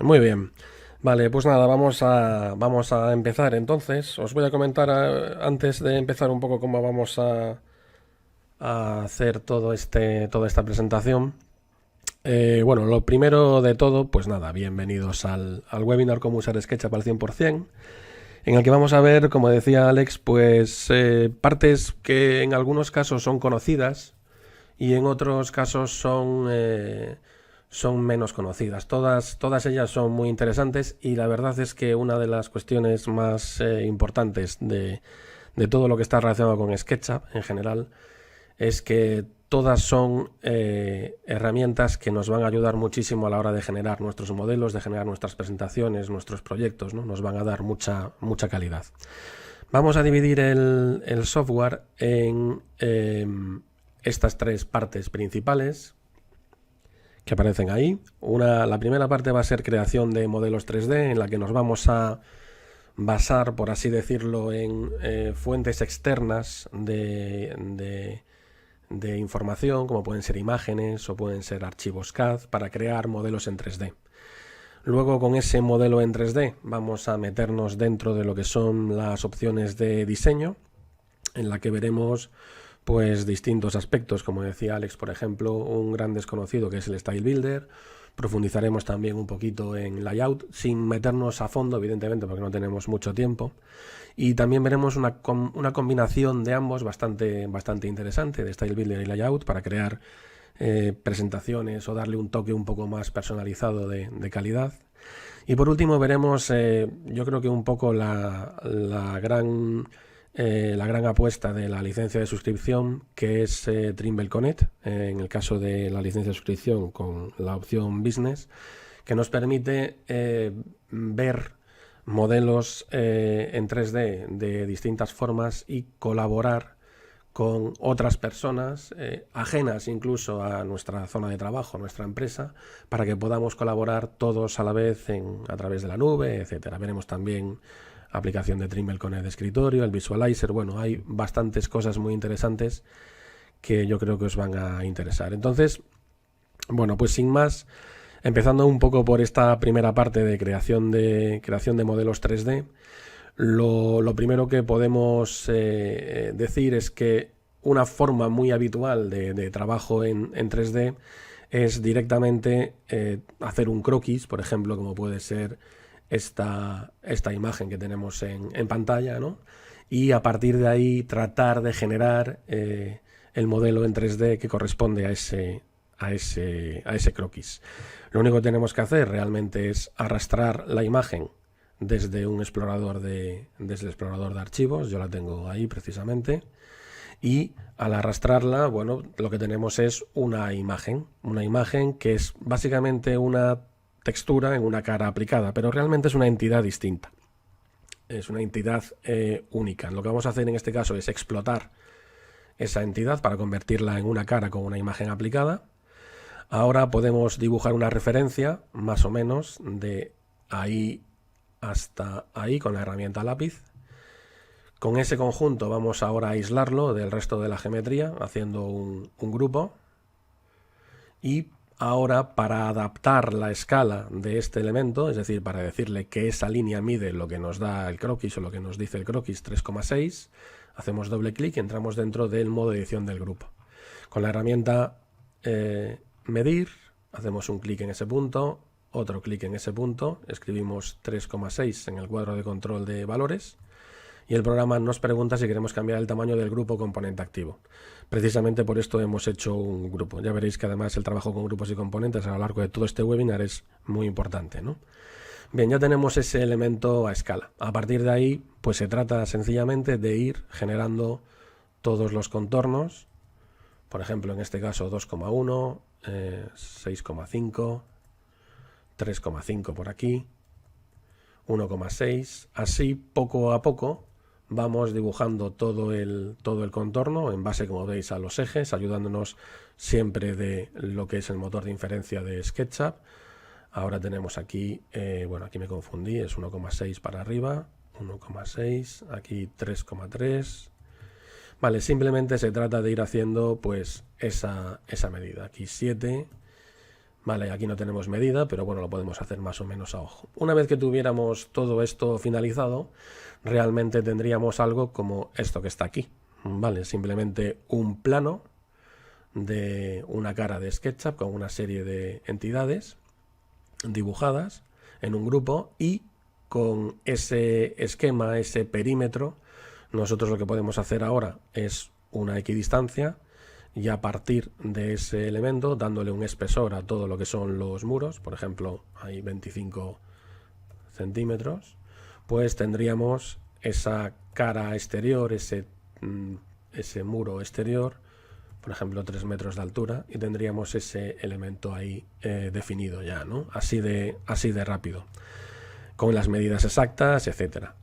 Muy bien. Vale, pues nada, vamos a empezar entonces. Os voy a comentar antes de empezar un poco cómo vamos a hacer toda esta presentación. Bueno, lo primero de todo, pues nada, bienvenidos al webinar Cómo usar SketchUp al 100%, en el que vamos a ver, como decía Alex, pues partes que en algunos casos son conocidas y en otros casos son menos conocidas. Todas ellas son muy interesantes y la verdad es que una de las cuestiones más importantes de todo lo que está relacionado con SketchUp en general es que todas son herramientas que nos van a ayudar muchísimo a la hora de generar nuestros modelos, de generar nuestras presentaciones, nuestros proyectos, ¿no? Nos van a dar mucha calidad. Vamos a dividir el software en estas tres partes principales que aparecen ahí. La primera parte va a ser creación de modelos 3D, en la que nos vamos a basar, por así decirlo, en fuentes externas de información, como pueden ser imágenes o pueden ser archivos CAD, para crear modelos en 3D. Luego, con ese modelo en 3D vamos a meternos dentro de lo que son las opciones de diseño, en la que veremos pues distintos aspectos, como decía Alex, por ejemplo, un gran desconocido que es el Style Builder. Profundizaremos también un poquito en layout, sin meternos a fondo, evidentemente, porque no tenemos mucho tiempo. Y también veremos una combinación de ambos bastante interesante, de Style Builder y layout, para crear presentaciones o darle un toque un poco más personalizado de calidad. Y por último veremos, yo creo que un poco la gran apuesta de la licencia de suscripción, que es Trimble Connect, en el caso de la licencia de suscripción con la opción Business, que nos permite ver modelos en 3D de distintas formas y colaborar con otras personas ajenas incluso a nuestra zona de trabajo, a nuestra empresa, para que podamos colaborar todos a la vez a través de la nube, etcétera. Veremos también aplicación de Trimble con el escritorio, el Visualizer. Bueno, hay bastantes cosas muy interesantes que yo creo que os van a interesar. Entonces, bueno, pues sin más, empezando un poco por esta primera parte de creación de modelos 3D, lo primero que podemos decir es que una forma muy habitual de trabajo en 3D es directamente hacer un croquis, por ejemplo, como puede ser esta imagen que tenemos en pantalla, ¿no? Y a partir de ahí tratar de generar el modelo en 3D que corresponde a ese croquis. Lo único que tenemos que hacer realmente es arrastrar la imagen desde el explorador de archivos. Yo la tengo ahí precisamente. Y al arrastrarla, bueno, lo que tenemos es una imagen que es básicamente una textura en una cara aplicada, pero realmente es una entidad distinta. Es una entidad única. Lo que vamos a hacer en este caso es explotar esa entidad para convertirla en una cara con una imagen aplicada. Ahora podemos dibujar una referencia, más o menos, de ahí hasta ahí con la herramienta lápiz. Con ese conjunto vamos ahora a aislarlo del resto de la geometría, haciendo un grupo. Y ahora, para adaptar la escala de este elemento, es decir, para decirle que esa línea mide lo que nos da el croquis o lo que nos dice el croquis 3,6, hacemos doble clic y entramos dentro del modo edición del grupo. Con la herramienta medir, hacemos un clic en ese punto, otro clic en ese punto, escribimos 3,6 en el cuadro de control de valores y el programa nos pregunta si queremos cambiar el tamaño del grupo componente activo. Precisamente por esto hemos hecho un grupo. Ya veréis que además el trabajo con grupos y componentes a lo largo de todo este webinar es muy importante, ¿no? Bien, ya tenemos ese elemento a escala. A partir de ahí, pues se trata sencillamente de ir generando todos los contornos. Por ejemplo, en este caso 2,1, 6,5, 3,5 por aquí, 1,6. Así, poco a poco, vamos dibujando todo el contorno en base, como veis, a los ejes, ayudándonos siempre de lo que es el motor de inferencia de SketchUp. Ahora tenemos aquí, bueno, aquí me confundí, es 1,6 para arriba, 1,6, aquí 3,3. Vale, simplemente se trata de ir haciendo pues esa medida. Aquí 7, Vale, aquí no tenemos medida, pero bueno, lo podemos hacer más o menos a ojo. Una vez que tuviéramos todo esto finalizado, realmente tendríamos algo como esto que está aquí. Vale, simplemente un plano de una cara de SketchUp con una serie de entidades dibujadas en un grupo, y con ese esquema, ese perímetro, nosotros lo que podemos hacer ahora es una equidistancia, y a partir de ese elemento, dándole un espesor a todo lo que son los muros, por ejemplo, hay 25 centímetros, pues tendríamos esa cara exterior, ese muro exterior, por ejemplo 3 metros de altura, y tendríamos ese elemento ahí definido ya, ¿no? Así de rápido, con las medidas exactas, etcétera.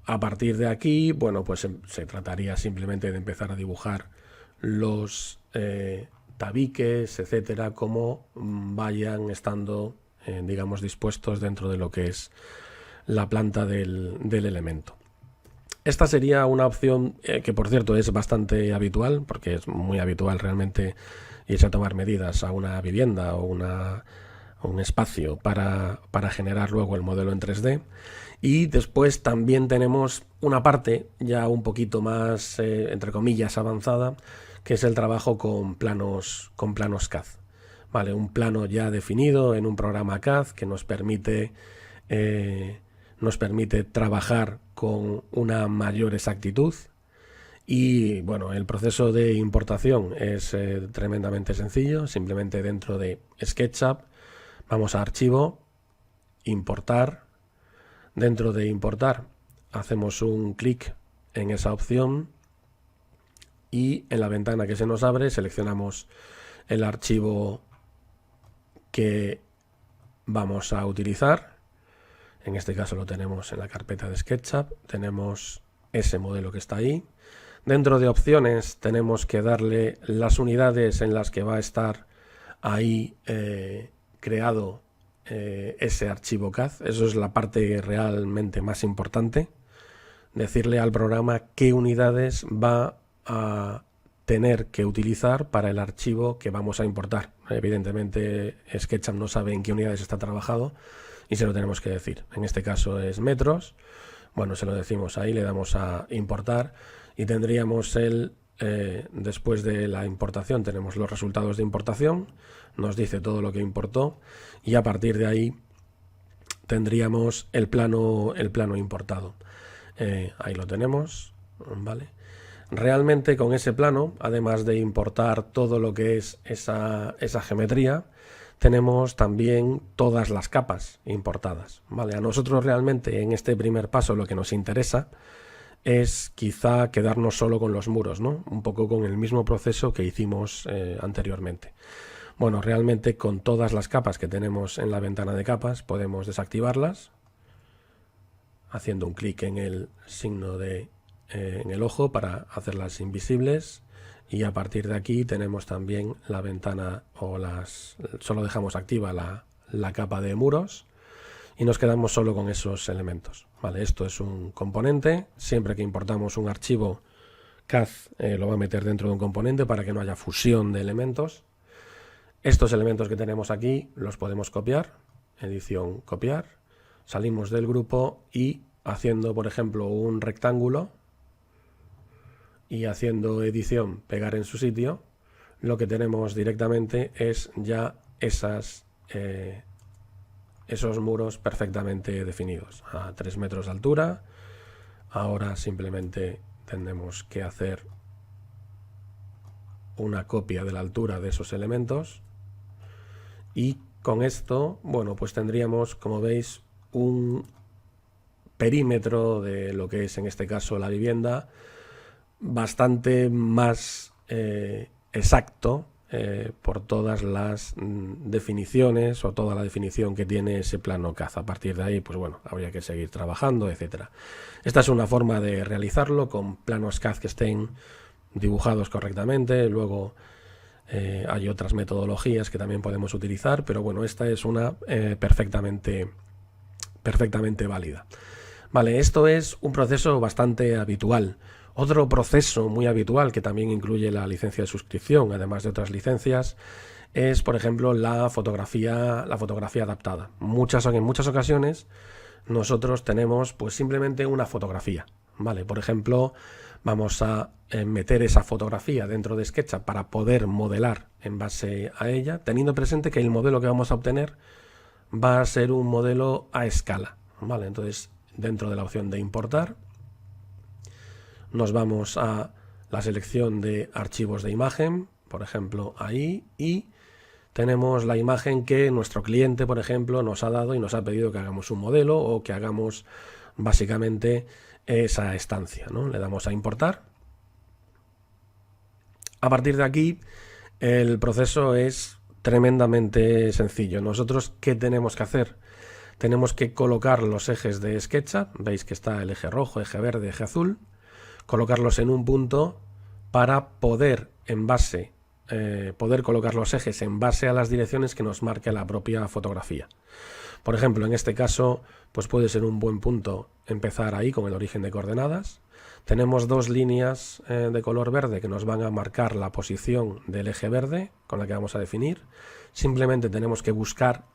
A partir de aquí, bueno, pues se trataría simplemente de empezar a dibujar los tabiques, etcétera, como vayan estando, digamos, dispuestos dentro de lo que es la planta del elemento. Esta sería una opción que, por cierto, es bastante habitual, porque es muy habitual realmente irse a tomar medidas a una vivienda o un espacio para generar luego el modelo en 3D. Y después también tenemos una parte ya un poquito más, entre comillas, avanzada, que es el trabajo con planos CAD. Vale, un plano ya definido en un programa CAD que nos permite trabajar con una mayor exactitud. Y bueno, el proceso de importación es tremendamente sencillo. Simplemente dentro de SketchUp vamos a archivo, importar. Dentro de importar hacemos un clic en esa opción, y en la ventana que se nos abre seleccionamos el archivo que vamos a utilizar. En este caso lo tenemos en la carpeta de SketchUp, tenemos ese modelo que está ahí. Dentro de opciones tenemos que darle las unidades en las que va a estar ahí creado ese archivo CAD. Eso es la parte realmente más importante, decirle al programa qué unidades va a tener que utilizar para el archivo que vamos a importar. Evidentemente SketchUp no sabe en qué unidades está trabajado y se lo tenemos que decir. En este caso es metros. Bueno, se lo decimos ahí, le damos a importar y tendríamos después de la importación tenemos los resultados de importación, nos dice todo lo que importó, y a partir de ahí tendríamos el plano importado. Ahí lo tenemos, ¿vale? Realmente con ese plano, además de importar todo lo que es esa geometría, tenemos también todas las capas importadas, ¿vale? A nosotros realmente en este primer paso lo que nos interesa es quizá quedarnos solo con los muros, ¿no? Un poco con el mismo proceso que hicimos anteriormente. Bueno, realmente con todas las capas que tenemos en la ventana de capas podemos desactivarlas haciendo un clic en el signo en el ojo para hacerlas invisibles, y a partir de aquí tenemos también la ventana solo dejamos activa la capa de muros y nos quedamos solo con esos elementos. Vale, esto es un componente. Siempre que importamos un archivo CAD lo va a meter dentro de un componente para que no haya fusión de elementos. Estos elementos que tenemos aquí los podemos copiar, edición, copiar. Salimos del grupo y haciendo, por ejemplo, un rectángulo y haciendo edición, pegar en su sitio, lo que tenemos directamente es ya esos muros perfectamente definidos a 3 metros de altura. Ahora simplemente tendremos que hacer una copia de la altura de esos elementos, y con esto, bueno, pues tendríamos, como veis, un perímetro de lo que es en este caso la vivienda bastante más exacto por todas las definiciones o toda la definición que tiene ese plano CAD. A partir de ahí, pues bueno, habría que seguir trabajando, etcétera. Esta es una forma de realizarlo con planos CAD que estén dibujados correctamente. Luego hay otras metodologías que también podemos utilizar, pero bueno, esta es una perfectamente válida. Vale, esto es un proceso bastante habitual. Otro proceso muy habitual que también incluye la licencia de suscripción, además de otras licencias, es, por ejemplo, la fotografía adaptada. En muchas ocasiones nosotros tenemos pues simplemente una fotografía, ¿vale? Por ejemplo, vamos a meter esa fotografía dentro de SketchUp para poder modelar en base a ella, teniendo presente que el modelo que vamos a obtener va a ser un modelo a escala, ¿vale? Entonces, dentro de la opción de importar, nos vamos a la selección de archivos de imagen, por ejemplo, ahí, y tenemos la imagen que nuestro cliente, por ejemplo, nos ha dado y nos ha pedido que hagamos un modelo o que hagamos básicamente esa estancia, ¿no? Le damos a importar. A partir de aquí, el proceso es tremendamente sencillo. Nosotros, ¿qué tenemos que hacer? Tenemos que colocar los ejes de SketchUp. Veis que está el eje rojo, eje verde, eje azul. Colocarlos en un punto para poder colocar los ejes en base a las direcciones que nos marque la propia fotografía. Por ejemplo, en este caso, pues puede ser un buen punto empezar ahí con el origen de coordenadas. Tenemos dos líneas de color verde que nos van a marcar la posición del eje verde con la que vamos a definir. Simplemente tenemos que buscar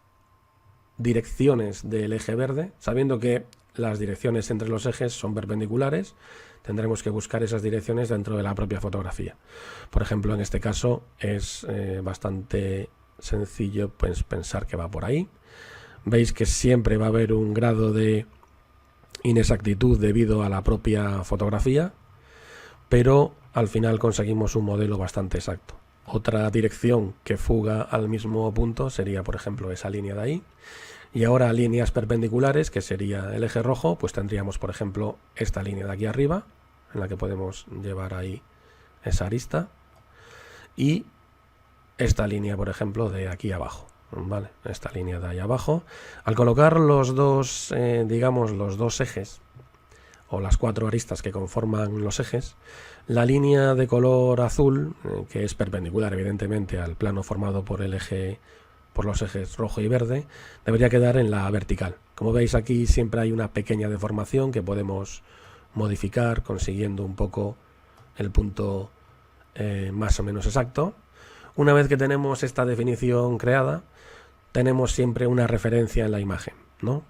direcciones del eje verde, sabiendo que las direcciones entre los ejes son perpendiculares. Tendremos que buscar esas direcciones dentro de la propia fotografía. Por ejemplo, en este caso es bastante sencillo pues, pensar que va por ahí. Veis que siempre va a haber un grado de inexactitud debido a la propia fotografía, pero al final conseguimos un modelo bastante exacto. Otra dirección que fuga al mismo punto sería, por ejemplo, esa línea de ahí. Y ahora líneas perpendiculares, que sería el eje rojo, pues tendríamos, por ejemplo, esta línea de aquí arriba, en la que podemos llevar ahí esa arista, y esta línea, por ejemplo, de aquí abajo, ¿vale? Esta línea de ahí abajo. Al colocar los dos, digamos, los dos ejes, o las cuatro aristas que conforman los ejes, la línea de color azul, que es perpendicular, evidentemente, al plano formado por el eje, por los ejes rojo y verde, debería quedar en la vertical. Como veis aquí siempre hay una pequeña deformación que podemos modificar consiguiendo un poco el punto más o menos exacto. Una vez que tenemos esta definición creada, tenemos siempre una referencia en la imagen, ¿no?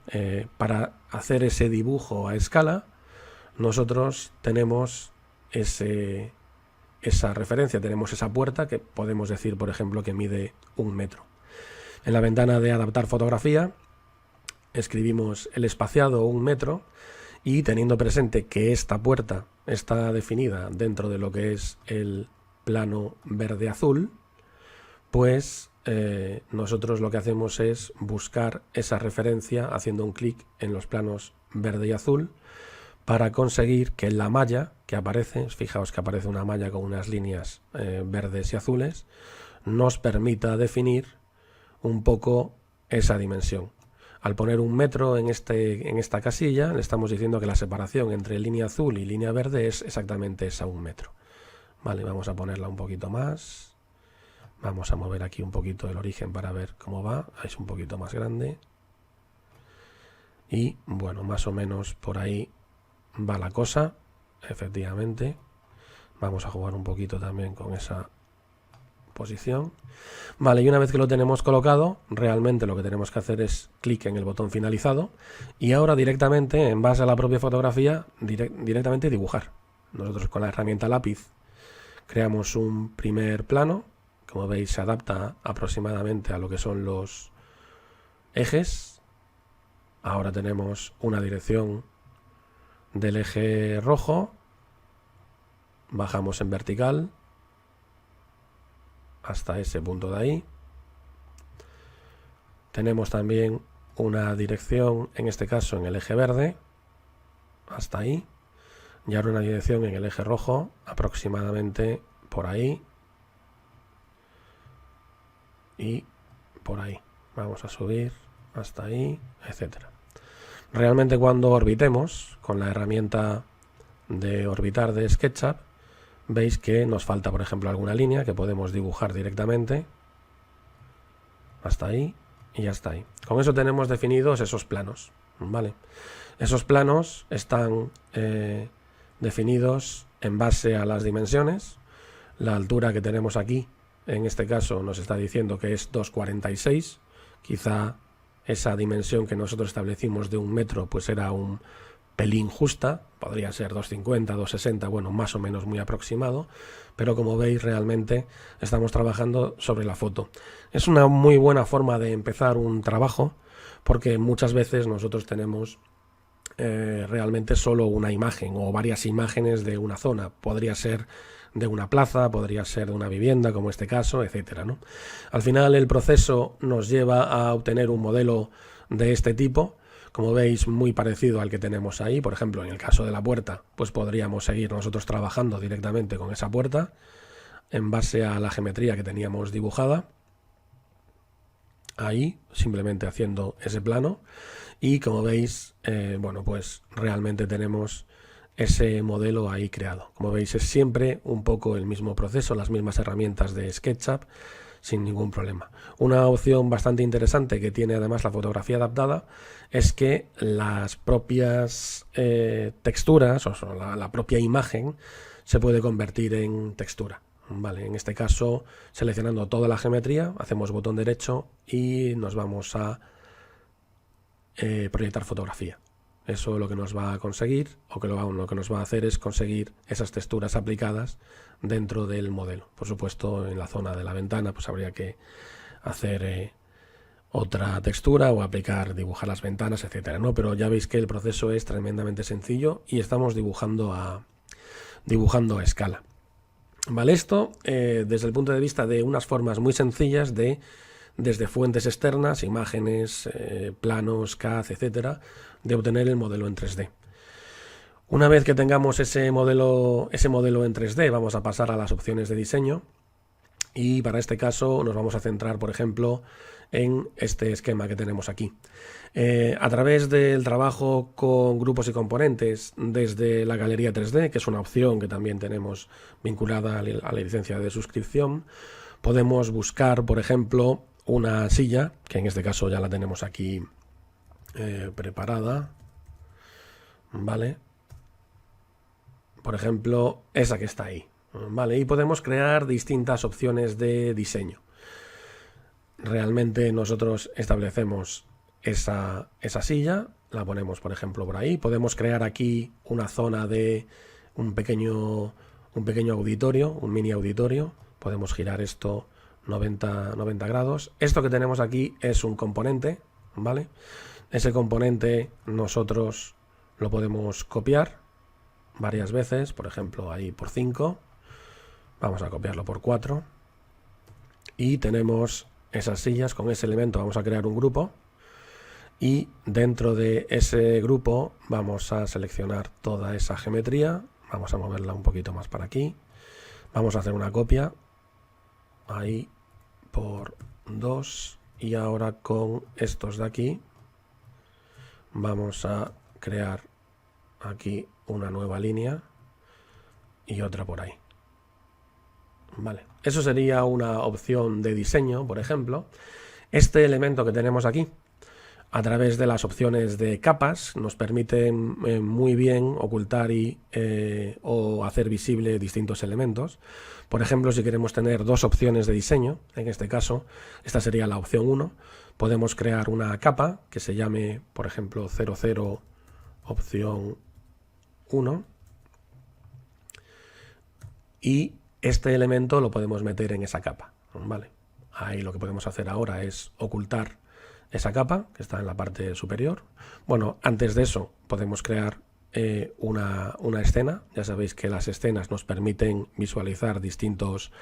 Para hacer ese dibujo a escala, nosotros tenemos esa referencia, tenemos esa puerta que podemos decir, por ejemplo, que mide 1 metro. En la ventana de adaptar fotografía escribimos el espaciado 1 metro y teniendo presente que esta puerta está definida dentro de lo que es el plano verde-azul, pues nosotros lo que hacemos es buscar esa referencia haciendo un clic en los planos verde y azul para conseguir que la malla que aparece, fijaos que aparece una malla con unas líneas verdes y azules, nos permita definir un poco esa dimensión. Al poner 1 metro en esta casilla, le estamos diciendo que la separación entre línea azul y línea verde es exactamente esa 1 metro. Vale, vamos a ponerla un poquito más. Vamos a mover aquí un poquito el origen para ver cómo va. Es un poquito más grande. Y bueno, más o menos por ahí va la cosa. Efectivamente. Vamos a jugar un poquito también con esa posición. Vale, y una vez que lo tenemos colocado, realmente lo que tenemos que hacer es clic en el botón finalizado y ahora directamente, en base a la propia fotografía, directamente dibujar. Nosotros con la herramienta lápiz creamos un primer plano. Como veis, se adapta aproximadamente a lo que son los ejes. Ahora tenemos una dirección del eje rojo. Bajamos en vertical hasta ese punto de ahí. Tenemos también una dirección, en este caso en el eje verde, hasta ahí. Y ahora una dirección en el eje rojo, aproximadamente por ahí. Y por ahí. Vamos a subir hasta ahí, etcétera. Realmente cuando orbitemos con la herramienta de orbitar de SketchUp, veis que nos falta, por ejemplo, alguna línea que podemos dibujar directamente hasta ahí y hasta ahí. Con eso tenemos definidos esos planos, ¿vale? Esos planos están definidos en base a las dimensiones. La altura que tenemos aquí en este caso nos está diciendo que es 2,46. Quizá esa dimensión que nosotros establecimos de 1 metro pues era un pelín justa, podría ser 2,50, 2,60, bueno, más o menos muy aproximado, pero como veis realmente estamos trabajando sobre la foto. Es una muy buena forma de empezar un trabajo, porque muchas veces nosotros tenemos realmente solo una imagen o varias imágenes de una zona. Podría ser de una plaza, podría ser de una vivienda, como este caso, etcétera, ¿no? Al final el proceso nos lleva a obtener un modelo de este tipo, como veis muy parecido al que tenemos ahí. Por ejemplo, en el caso de la puerta, pues podríamos seguir nosotros trabajando directamente con esa puerta en base a la geometría que teníamos dibujada ahí, simplemente haciendo ese plano. Y como veis, bueno, pues realmente tenemos ese modelo ahí creado. Como veis, es siempre un poco el mismo proceso, las mismas herramientas de SketchUp, sin ningún problema. Una opción bastante interesante que tiene además la fotografía adaptada es que las propias texturas, o sea, la propia imagen, se puede convertir en textura. Vale, en este caso, seleccionando toda la geometría, hacemos botón derecho y nos vamos a proyectar fotografía. Eso lo que nos va a conseguir, o que lo que nos va a hacer es conseguir esas texturas aplicadas dentro del modelo. Por supuesto, en la zona de la ventana pues habría que hacer otra textura o dibujar las ventanas, etcétera, ¿no? Pero ya veis que el proceso es tremendamente sencillo y estamos dibujando a escala. Vale, esto desde el punto de vista de unas formas muy sencillas desde fuentes externas, imágenes, planos, CAD, etcétera, de obtener el modelo en 3D. Una vez que tengamos ese modelo en 3D, vamos a pasar a las opciones de diseño y para este caso nos vamos a centrar, por ejemplo, en este esquema que tenemos aquí. A través del trabajo con grupos y componentes desde la galería 3D, que es una opción que también tenemos vinculada a la licencia de suscripción, podemos buscar, por ejemplo, una silla, que en este caso ya la tenemos aquí preparada, ¿vale? Por ejemplo, esa que está ahí, ¿vale? Y podemos crear distintas opciones de diseño. Realmente nosotros establecemos esa silla, la ponemos, por ejemplo, por ahí. Podemos crear aquí una zona de un pequeño auditorio, un mini auditorio. Podemos girar esto 90 grados. Esto que tenemos aquí es un componente, ¿vale? Ese componente nosotros lo podemos copiar varias veces, por ejemplo ahí por 5, vamos a copiarlo por 4 y tenemos esas sillas. Con ese elemento vamos a crear un grupo y dentro de ese grupo vamos a seleccionar toda esa geometría, vamos a moverla un poquito más para aquí, vamos a hacer una copia ahí por 2 y ahora con estos de aquí vamos a crear aquí una nueva línea y otra por ahí. Vale, eso sería una opción de diseño, por ejemplo. Este elemento que tenemos aquí, a través de las opciones de capas, nos permite muy bien ocultar o hacer visible distintos elementos. Por ejemplo, si queremos tener dos opciones de diseño, en este caso, esta sería la opción 1, podemos crear una capa que se llame, por ejemplo, 00 opción 1 y este elemento lo podemos meter en esa capa, ¿vale? Ahí lo que podemos hacer ahora es ocultar esa capa que está en la parte superior. Bueno, antes de eso podemos crear una escena. Ya sabéis que las escenas nos permiten visualizar distintos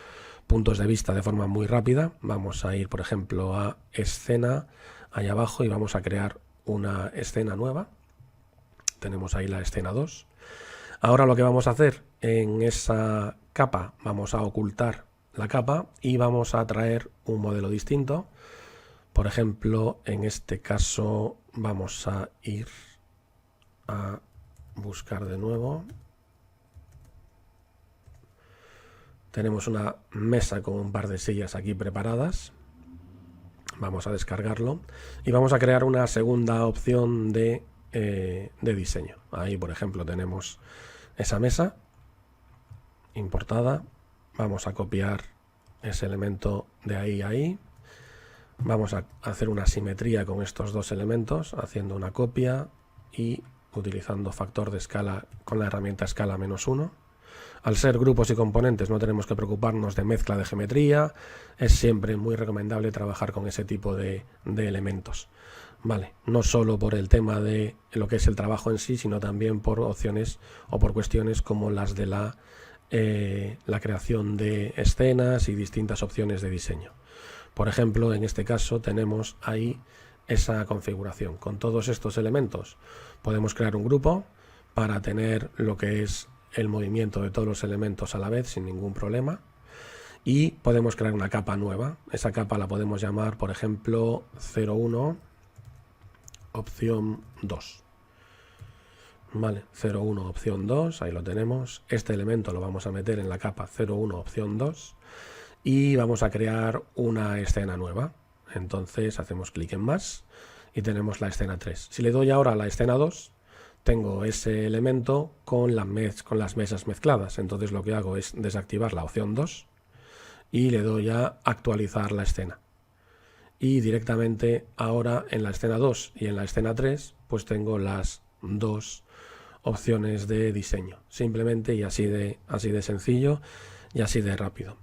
puntos de vista de forma muy rápida. Vamos a ir, por ejemplo, a escena, ahí abajo, y vamos a crear una escena nueva. Tenemos ahí la escena 2. Ahora lo que vamos a hacer en esa capa, vamos a ocultar la capa y vamos a traer un modelo distinto. Por ejemplo, en este caso vamos a ir a buscar de nuevo. Tenemos una mesa con un par de sillas aquí preparadas. Vamos a descargarlo y vamos a crear una segunda opción de diseño. Ahí, por ejemplo, tenemos esa mesa importada. Vamos a copiar ese elemento de ahí a ahí. Vamos a hacer una simetría con estos dos elementos, haciendo una copia y utilizando factor de escala con la herramienta escala -1. Al ser grupos y componentes no tenemos que preocuparnos de mezcla de geometría, es siempre muy recomendable trabajar con ese tipo de elementos. Vale, no solo por el tema de lo que es el trabajo en sí, sino también por opciones o por cuestiones como las de la creación de escenas y distintas opciones de diseño. Por ejemplo, en este caso tenemos ahí esa configuración. Con todos estos elementos podemos crear un grupo para tener lo que es el movimiento de todos los elementos a la vez sin ningún problema. Y podemos crear una capa nueva. Esa capa la podemos llamar, por ejemplo, 01 opción 2. Vale, 01 opción 2, ahí lo tenemos. Este elemento lo vamos a meter en la capa 01 opción 2 y vamos a crear una escena nueva. Entonces hacemos clic en más y tenemos la escena 3. Si le doy ahora a la escena 2, tengo ese elemento con las mesas mezcladas. Entonces lo que hago es desactivar la opción 2 y le doy a actualizar la escena. Y directamente ahora en la escena 2 y en la escena 3 pues tengo las dos opciones de diseño. Simplemente y así de sencillo y así de rápido.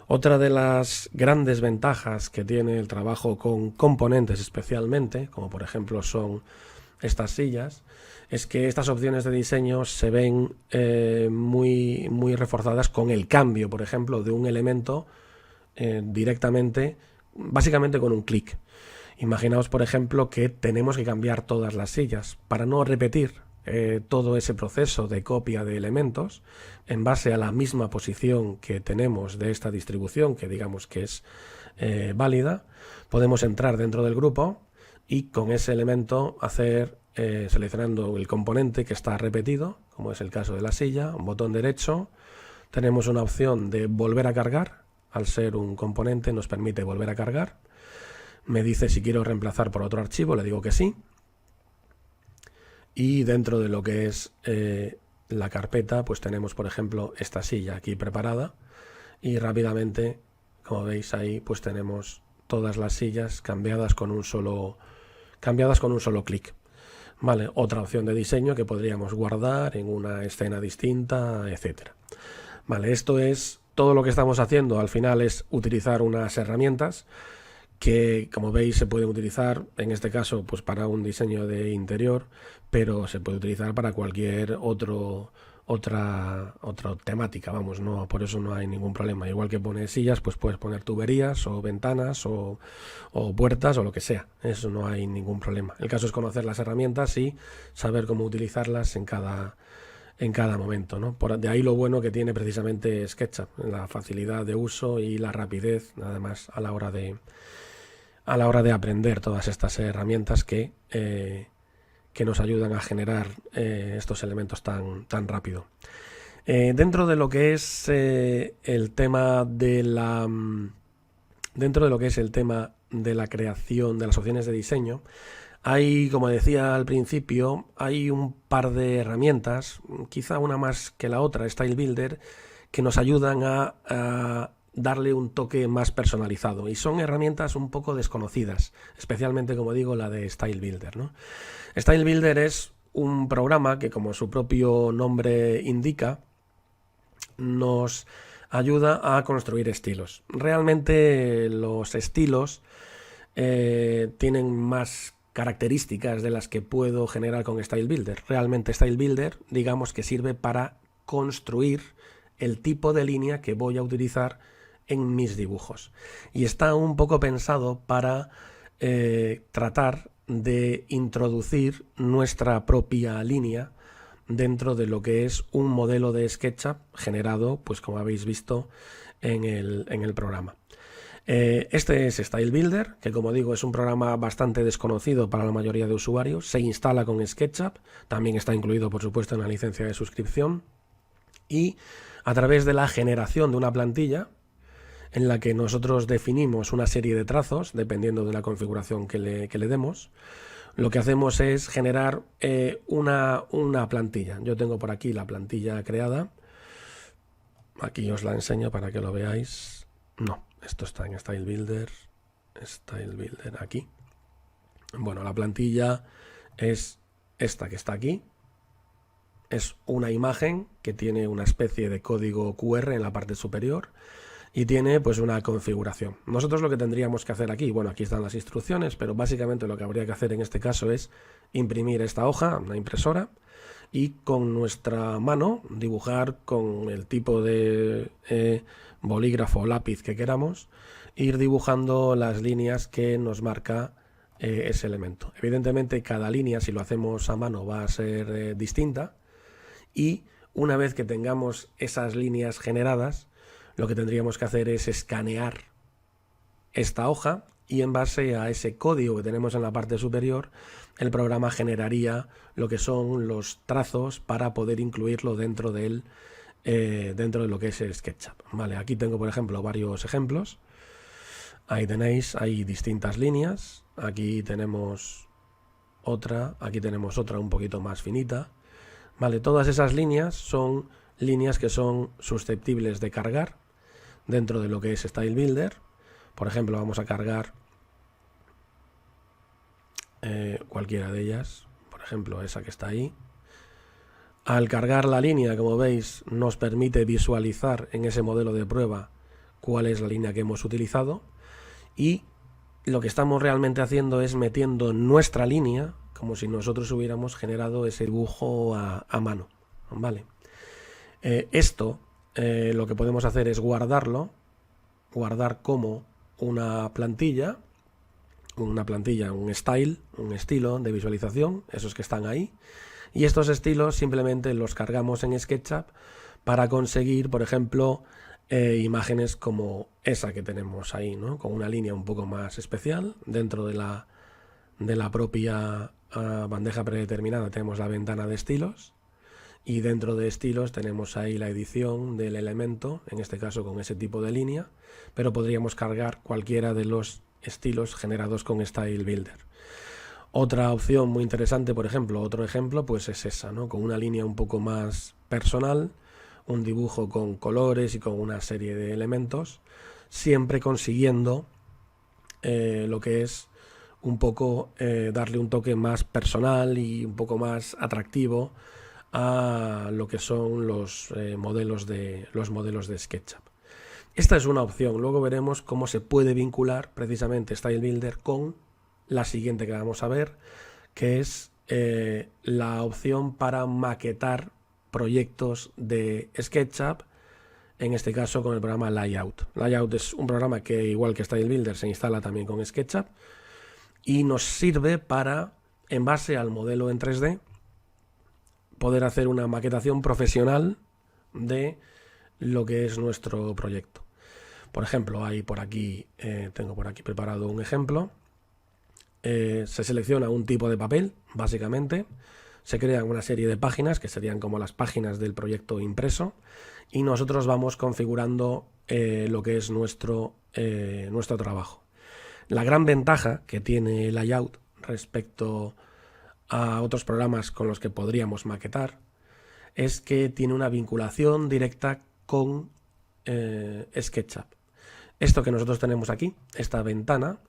Otra de las grandes ventajas que tiene el trabajo con componentes especialmente, como por ejemplo son estas sillas, es que estas opciones de diseño se ven muy reforzadas con el cambio, por ejemplo, de un elemento directamente, básicamente con un clic. Imaginaos, por ejemplo, que tenemos que cambiar todas las sillas para no repetir todo ese proceso de copia de elementos en base a la misma posición que tenemos de esta distribución, que digamos que es válida. Podemos entrar dentro del grupo y con ese elemento hacer, seleccionando el componente que está repetido, como es el caso de la silla, un botón derecho, tenemos una opción de volver a cargar. Al ser un componente nos permite volver a cargar. Me dice si quiero reemplazar por otro archivo, le digo que sí. Y dentro de lo que es la carpeta, pues tenemos, por ejemplo, esta silla aquí preparada. Y rápidamente, como veis ahí, pues tenemos todas las sillas cambiadas con un solo clic. Vale, otra opción de diseño que podríamos guardar en una escena distinta, etcétera. Vale, esto es todo lo que estamos haciendo. Al final es utilizar unas herramientas que, como veis, se pueden utilizar, en este caso, pues para un diseño de interior, pero se puede utilizar para cualquier otra temática, vamos, no, por eso no hay ningún problema. Igual que pones sillas, pues puedes poner tuberías o ventanas o puertas o lo que sea, eso no hay ningún problema. El caso es conocer las herramientas y saber cómo utilizarlas en cada momento, ¿no? De ahí lo bueno que tiene precisamente SketchUp, la facilidad de uso y la rapidez, nada más a la hora de aprender todas estas herramientas que nos ayudan a generar estos elementos tan rápido. Dentro de lo que es el tema de la creación de las opciones de diseño, hay, como decía al principio, hay un par de herramientas, quizá una más que la otra, Style Builder, que nos ayudan a darle un toque más personalizado, y son herramientas un poco desconocidas, especialmente, como digo, la de Style Builder, ¿no? Style Builder es un programa que, como su propio nombre indica, nos ayuda a construir estilos. Realmente los estilos tienen más características de las que puedo generar con Style Builder. Realmente Style Builder, digamos que sirve para construir el tipo de línea que voy a utilizar en mis dibujos. Y está un poco pensado para tratar de introducir nuestra propia línea dentro de lo que es un modelo de SketchUp generado, pues como habéis visto en el programa. Este es Style Builder, que, como digo, es un programa bastante desconocido para la mayoría de usuarios. Se instala con SketchUp, también está incluido, por supuesto, en la licencia de suscripción. Y a través de la generación de una plantilla, en la que nosotros definimos una serie de trazos, dependiendo de la configuración que le demos, lo que hacemos es generar una plantilla. Yo tengo por aquí la plantilla creada. Aquí os la enseño para que lo veáis. No, Esto está en Style Builder aquí. Bueno, la plantilla es esta que está aquí. Es una imagen que tiene una especie de código QR en la parte superior y tiene pues una configuración. Nosotros lo que tendríamos que hacer aquí, bueno, aquí están las instrucciones, pero básicamente lo que habría que hacer en este caso es imprimir esta hoja a una impresora y con nuestra mano dibujar con el tipo de bolígrafo o lápiz que queramos, ir dibujando las líneas que nos marca ese elemento. Evidentemente cada línea, si lo hacemos a mano, va a ser distinta, y una vez que tengamos esas líneas generadas, lo que tendríamos que hacer es escanear esta hoja y en base a ese código que tenemos en la parte superior, el programa generaría lo que son los trazos para poder incluirlo dentro de lo que es el SketchUp. Vale, aquí tengo, por ejemplo, varios ejemplos. Ahí tenéis, hay distintas líneas. Aquí tenemos otra un poquito más finita. Vale, todas esas líneas son líneas que son susceptibles de cargar dentro de lo que es Style Builder. Por ejemplo, vamos a cargar cualquiera de ellas, por ejemplo esa que está ahí. Al cargar la línea, como veis, nos permite visualizar en ese modelo de prueba cuál es la línea que hemos utilizado, y lo que estamos realmente haciendo es metiendo nuestra línea como si nosotros hubiéramos generado ese dibujo a mano. ¿Vale? Esto lo que podemos hacer es guardar como una plantilla, un style, un estilo de visualización, esos que están ahí, y estos estilos simplemente los cargamos en SketchUp para conseguir, por ejemplo, imágenes como esa que tenemos ahí, ¿no? Con una línea un poco más especial. Dentro de la propia bandeja predeterminada tenemos la ventana de estilos, y dentro de estilos tenemos ahí la edición del elemento, en este caso con ese tipo de línea, pero podríamos cargar cualquiera de los estilos generados con Style Builder. Otra opción muy interesante, por ejemplo, otro ejemplo, pues es esa, ¿no? Con una línea un poco más personal, un dibujo con colores y con una serie de elementos, siempre consiguiendo lo que es un poco darle un toque más personal y un poco más atractivo a lo que son los modelos de SketchUp. Esta es una opción. Luego veremos cómo se puede vincular precisamente Style Builder con la siguiente que vamos a ver, que es la opción para maquetar proyectos de SketchUp, en este caso con el programa Layout. Layout es un programa que, igual que Style Builder, se instala también con SketchUp y nos sirve para, en base al modelo en 3D, poder hacer una maquetación profesional de lo que es nuestro proyecto. Por ejemplo, tengo por aquí preparado un ejemplo. Se selecciona un tipo de papel, básicamente. Se crean una serie de páginas que serían como las páginas del proyecto impreso, y nosotros vamos configurando lo que es nuestro trabajo. La gran ventaja que tiene Layout respecto a otros programas con los que podríamos maquetar es que tiene una vinculación directa con SketchUp. Esto que nosotros tenemos aquí, esta ventana,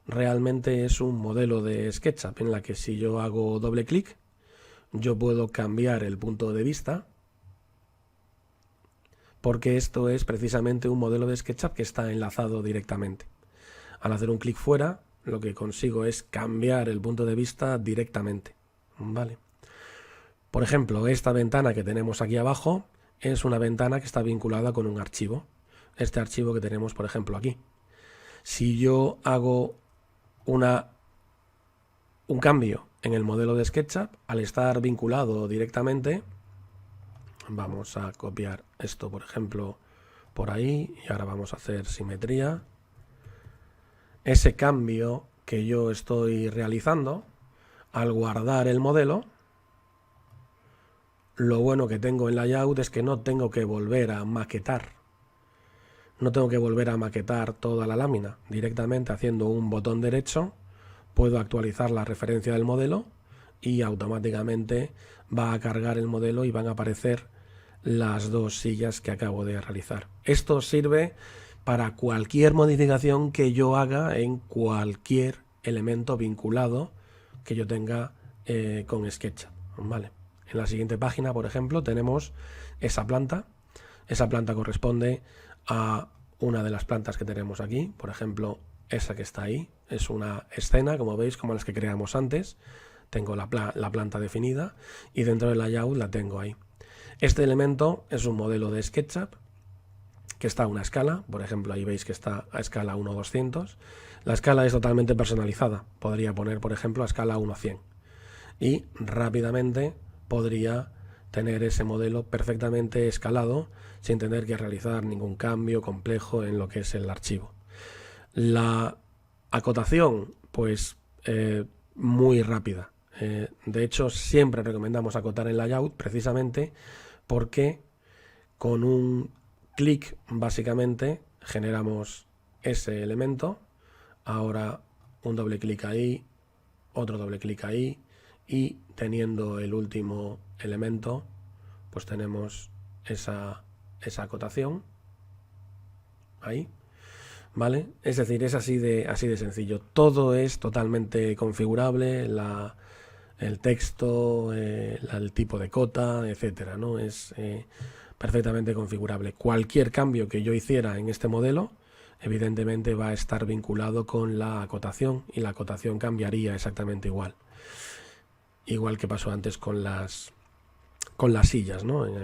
realmente es un modelo de SketchUp en la que si yo hago doble clic, yo puedo cambiar el punto de vista, porque esto es precisamente un modelo de SketchUp que está enlazado directamente. Al hacer un clic fuera, lo que consigo es cambiar el punto de vista directamente. ¿Vale? Por ejemplo, esta ventana que tenemos aquí abajo es una ventana que está vinculada con un archivo. Este archivo que tenemos, por ejemplo, aquí. Si yo hago un cambio en el modelo de SketchUp, al estar vinculado directamente, vamos a copiar esto, por ejemplo, por ahí, y ahora vamos a hacer simetría. Ese cambio que yo estoy realizando, al guardar el modelo, lo bueno que tengo en Layout es que no tengo que volver a maquetar. No tengo que volver a maquetar toda la lámina. Directamente haciendo un botón derecho puedo actualizar la referencia del modelo y automáticamente va a cargar el modelo y van a aparecer las dos sillas que acabo de realizar. Esto sirve para cualquier modificación que yo haga en cualquier elemento vinculado que yo tenga con SketchUp, ¿vale? En la siguiente página, por ejemplo, tenemos esa planta. Esa planta corresponde a una de las plantas que tenemos aquí, por ejemplo, esa que está ahí. Es una escena, como veis, como las que creamos antes. Tengo la planta definida y dentro del layout la tengo ahí. Este elemento es un modelo de SketchUp que está a una escala, por ejemplo, ahí veis que está a escala 1:200. La escala es totalmente personalizada. Podría poner, por ejemplo, a escala 1:100 y rápidamente podría tener ese modelo perfectamente escalado sin tener que realizar ningún cambio complejo en lo que es el archivo. La acotación, pues muy rápida. De hecho, siempre recomendamos acotar en layout precisamente porque con un clic básicamente generamos ese elemento. Ahora un doble clic ahí, otro doble clic ahí, y teniendo el último elemento, pues tenemos esa acotación ahí, ¿vale? Es decir, es así de sencillo. Todo es totalmente configurable, el texto, el tipo de cota, etcétera, ¿no? Es perfectamente configurable. Cualquier cambio que yo hiciera en este modelo, evidentemente va a estar vinculado con la acotación y la acotación cambiaría exactamente igual. Igual que pasó antes con las sillas, ¿no? En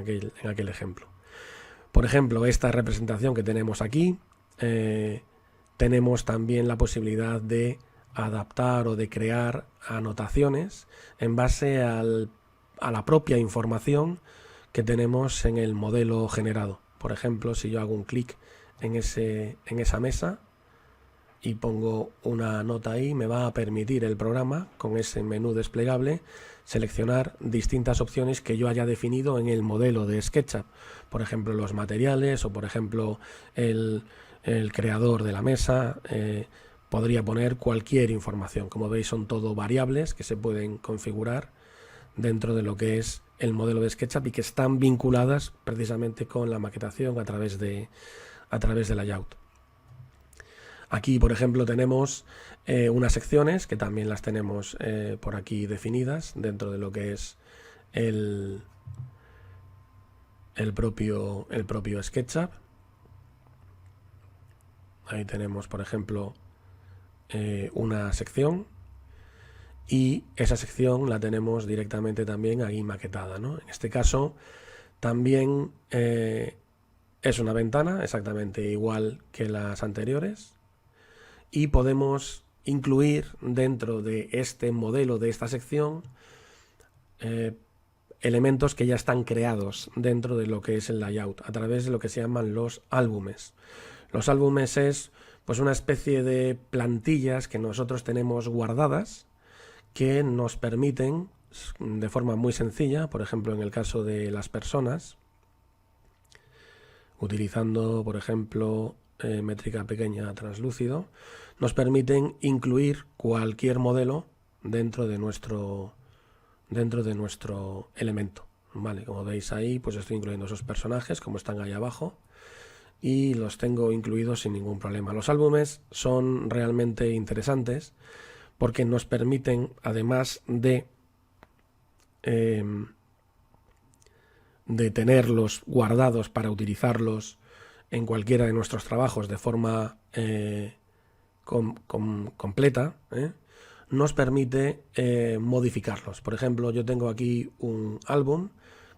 aquel ejemplo. Por ejemplo, esta representación que tenemos aquí, tenemos también la posibilidad de adaptar o de crear anotaciones en base a la propia información que tenemos en el modelo generado. Por ejemplo, si yo hago un clic en esa mesa y pongo una nota ahí, me va a permitir el programa, con ese menú desplegable, seleccionar distintas opciones que yo haya definido en el modelo de SketchUp. Por ejemplo, los materiales o, por ejemplo, el creador de la mesa. Podría poner cualquier información. Como veis, son todo variables que se pueden configurar dentro de lo que es el modelo de SketchUp y que están vinculadas precisamente con la maquetación a través de layout. Aquí, por ejemplo, tenemos unas secciones que también las tenemos por aquí definidas dentro de lo que es el propio SketchUp. Ahí tenemos, por ejemplo, una sección y esa sección la tenemos directamente también ahí maquetada, ¿no? En este caso también es una ventana exactamente igual que las anteriores y podemos incluir dentro de este modelo, de esta sección, elementos que ya están creados dentro de lo que es el layout a través de lo que se llaman los álbumes. Los álbumes es pues una especie de plantillas que nosotros tenemos guardadas que nos permiten de forma muy sencilla, por ejemplo en el caso de las personas, utilizando por ejemplo métrica pequeña translúcido, nos permiten incluir cualquier modelo dentro de nuestro elemento, ¿vale? Como veis ahí, pues estoy incluyendo esos personajes como están ahí abajo y los tengo incluidos sin ningún problema. Los álbumes son realmente interesantes porque nos permiten, además de tenerlos guardados para utilizarlos en cualquiera de nuestros trabajos de forma completa, nos permite modificarlos. Por ejemplo, yo tengo aquí un álbum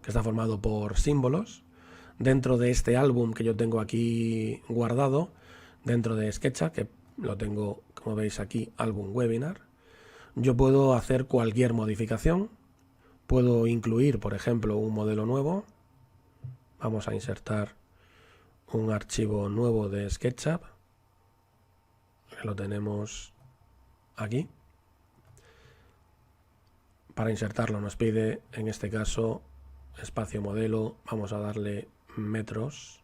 que está formado por símbolos. Dentro de este álbum que yo tengo aquí guardado, dentro de SketchUp, que lo tengo, como veis aquí, álbum webinar, yo puedo hacer cualquier modificación. Puedo incluir, por ejemplo, un modelo nuevo. Vamos a insertar un archivo nuevo de SketchUp, que lo tenemos aquí. Para insertarlo nos pide, en este caso, espacio modelo. Vamos a darle metros.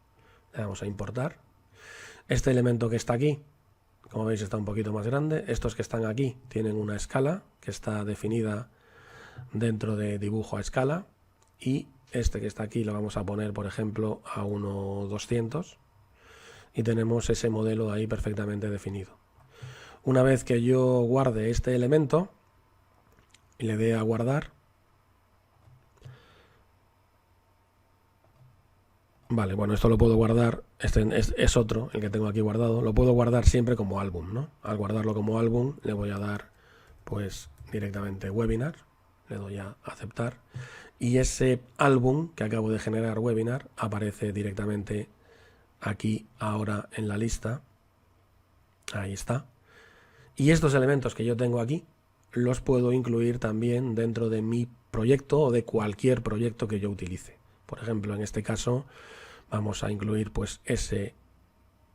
Le vamos a importar. Este elemento que está aquí, como veis, está un poquito más grande. Estos que están aquí tienen una escala que está definida dentro de dibujo a escala. Y este que está aquí lo vamos a poner, por ejemplo, a 1:200. y tenemos ese modelo ahí perfectamente definido. Una vez que yo guarde este elemento y le dé a guardar, vale, bueno, esto lo puedo guardar, este es otro, el que tengo aquí guardado, lo puedo guardar siempre como álbum, ¿no? Al guardarlo como álbum le voy a dar pues directamente webinar, le doy a aceptar y ese álbum que acabo de generar webinar aparece directamente aquí ahora en la lista, ahí está. Y estos elementos que yo tengo aquí los puedo incluir también dentro de mi proyecto o de cualquier proyecto que yo utilice. Por ejemplo, en este caso vamos a incluir pues ese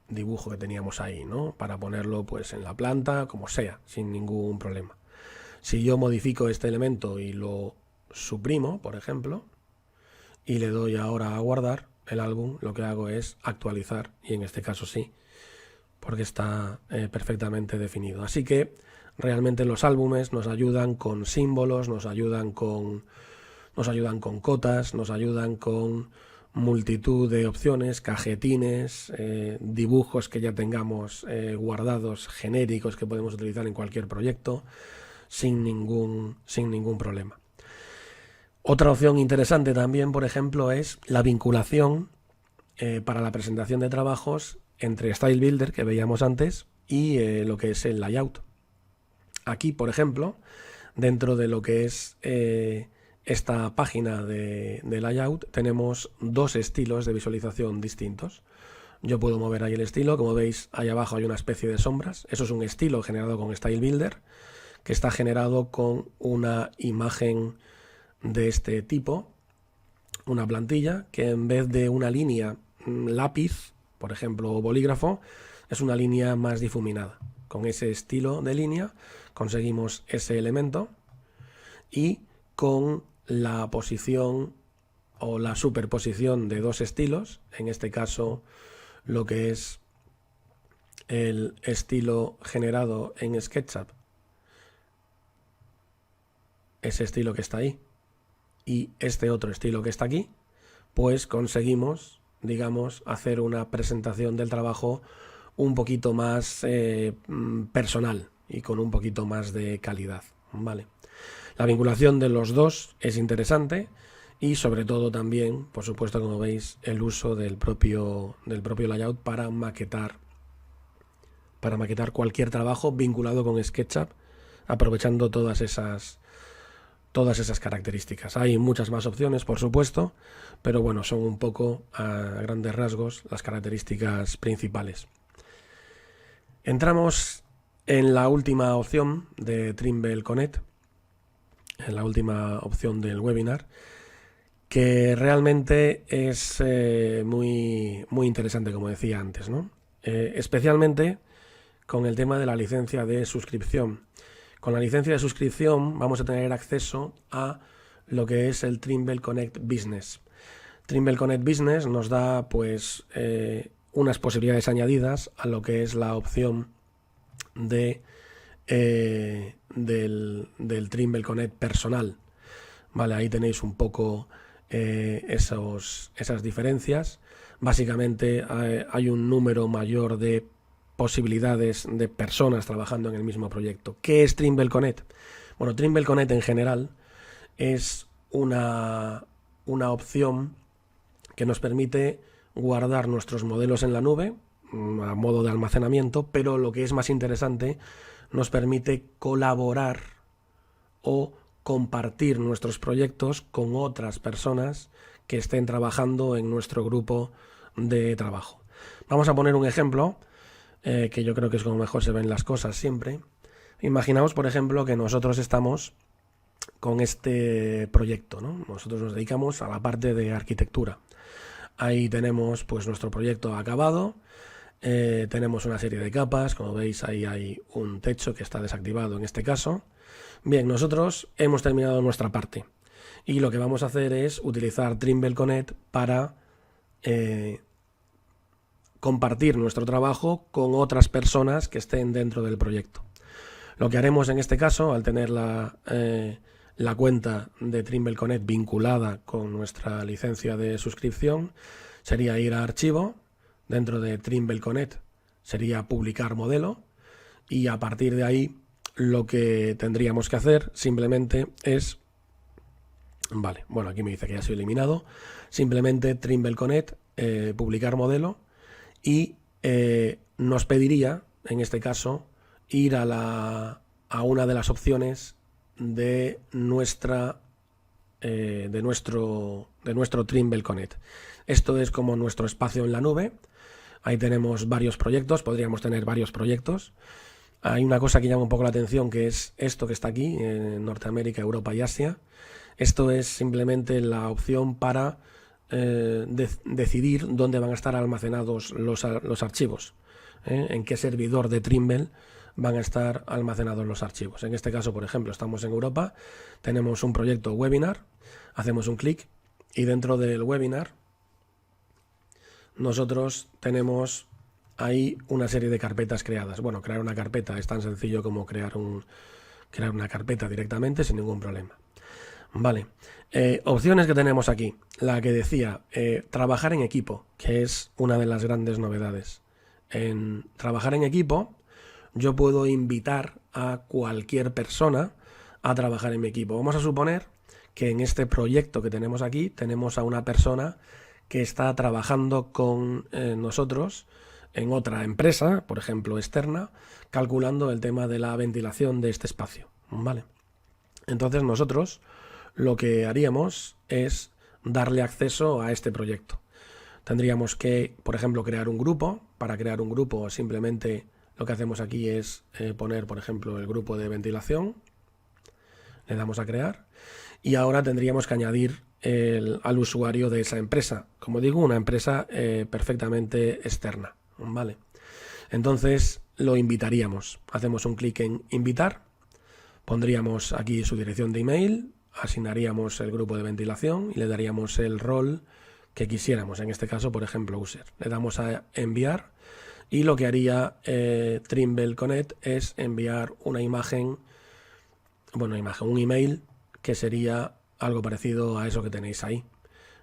dibujo que teníamos ahí, ¿no? Para ponerlo pues en la planta, como sea, sin ningún problema. Si yo modifico este elemento y lo suprimo, por ejemplo, y le doy ahora a guardar el álbum, lo que hago es actualizar, y en este caso sí, porque está perfectamente definido. Así que realmente los álbumes nos ayudan con símbolos, nos ayudan con cotas, nos ayudan con multitud de opciones, cajetines, dibujos que ya tengamos guardados, genéricos que podemos utilizar en cualquier proyecto sin ningún problema. Otra opción interesante también, por ejemplo, es la vinculación para la presentación de trabajos entre Style Builder, que veíamos antes, y lo que es el layout. Aquí, por ejemplo, dentro de lo que es esta página de layout, tenemos dos estilos de visualización distintos. Yo puedo mover ahí el estilo, como veis ahí abajo hay una especie de sombras. Eso es un estilo generado con Style Builder, que está generado con una imagen de este tipo, una plantilla que en vez de una línea lápiz, por ejemplo, o bolígrafo, es una línea más difuminada. Con ese estilo de línea conseguimos ese elemento y con la posición o la superposición de dos estilos, en este caso lo que es el estilo generado en SketchUp, ese estilo que está ahí, y este otro estilo que está aquí, pues conseguimos, digamos, hacer una presentación del trabajo un poquito más personal y con un poquito más de calidad, ¿vale? La vinculación de los dos es interesante y sobre todo también, por supuesto, como veis, el uso del propio layout para maquetar cualquier trabajo vinculado con SketchUp, aprovechando todas esas características. Hay muchas más opciones, por supuesto, pero bueno, son un poco a grandes rasgos las características principales. Entramos en la última opción de Trimble Connect, en la última opción del webinar, que realmente es muy interesante, como decía antes, ¿no? Especialmente con el tema de la licencia de suscripción. Con la licencia de suscripción vamos a tener acceso a lo que es el Trimble Connect Business. Trimble Connect Business nos da pues unas posibilidades añadidas a lo que es la opción del Trimble Connect personal. Vale, ahí tenéis un poco esas diferencias. Básicamente hay un número mayor de posibilidades de personas trabajando en el mismo proyecto. ¿Qué es Trimble Connect? Bueno, Trimble Connect en general es una opción que nos permite guardar nuestros modelos en la nube a modo de almacenamiento, pero lo que es más interesante, nos permite colaborar o compartir nuestros proyectos con otras personas que estén trabajando en nuestro grupo de trabajo. Vamos a poner un ejemplo que yo creo que es como mejor se ven las cosas siempre. Imaginaos, por ejemplo, que nosotros estamos con este proyecto, ¿no? Nosotros nos dedicamos a la parte de arquitectura. Ahí tenemos pues nuestro proyecto acabado, tenemos una serie de capas, como veis ahí hay un techo que está desactivado en este caso. Bien, nosotros hemos terminado nuestra parte y lo que vamos a hacer es utilizar Trimble Connect para compartir nuestro trabajo con otras personas que estén dentro del proyecto. Lo que haremos en este caso, al tener la cuenta de Trimble Connect vinculada con nuestra licencia de suscripción, sería ir a Archivo, dentro de Trimble Connect sería publicar modelo, y a partir de ahí lo que tendríamos que hacer simplemente es, vale, bueno, aquí me dice que ya soy eliminado, simplemente Trimble Connect, publicar modelo, y nos pediría, en este caso, ir a una de las opciones de nuestro Trimble Connect. Esto es como nuestro espacio en la nube. Ahí tenemos varios proyectos, podríamos tener varios proyectos. Hay una cosa que llama un poco la atención, que es esto que está aquí, en Norteamérica, Europa y Asia. Esto es simplemente la opción para decidir dónde van a estar almacenados los archivos, en qué servidor de Trimble van a estar almacenados los archivos. En este caso, por ejemplo, estamos en Europa, tenemos un proyecto webinar, hacemos un clic y dentro del webinar nosotros tenemos ahí una serie de carpetas creadas. Bueno, crear una carpeta es tan sencillo como crear una carpeta directamente sin ningún problema. Vale, opciones que tenemos aquí. La que decía, trabajar en equipo, que es una de las grandes novedades. En trabajar en equipo, yo puedo invitar a cualquier persona a trabajar en mi equipo. Vamos a suponer que en este proyecto que tenemos aquí, tenemos a una persona que está trabajando con nosotros en otra empresa, por ejemplo externa, calculando el tema de la ventilación de este espacio. ¿Vale? Entonces nosotros lo que haríamos es darle acceso a este proyecto. Tendríamos que, por ejemplo, crear un grupo. Para crear un grupo simplemente lo que hacemos aquí es poner, por ejemplo, el grupo de ventilación. Le damos a crear. Y ahora tendríamos que añadir al usuario de esa empresa. Como digo, una empresa perfectamente externa. ¿Vale? Entonces lo invitaríamos. Hacemos un clic en invitar. Pondríamos aquí su dirección de email. Asignaríamos el grupo de ventilación y le daríamos el rol que quisiéramos, en este caso, por ejemplo, user. Le damos a enviar y lo que haría Trimble Connect es enviar una imagen, un email que sería algo parecido a eso que tenéis ahí.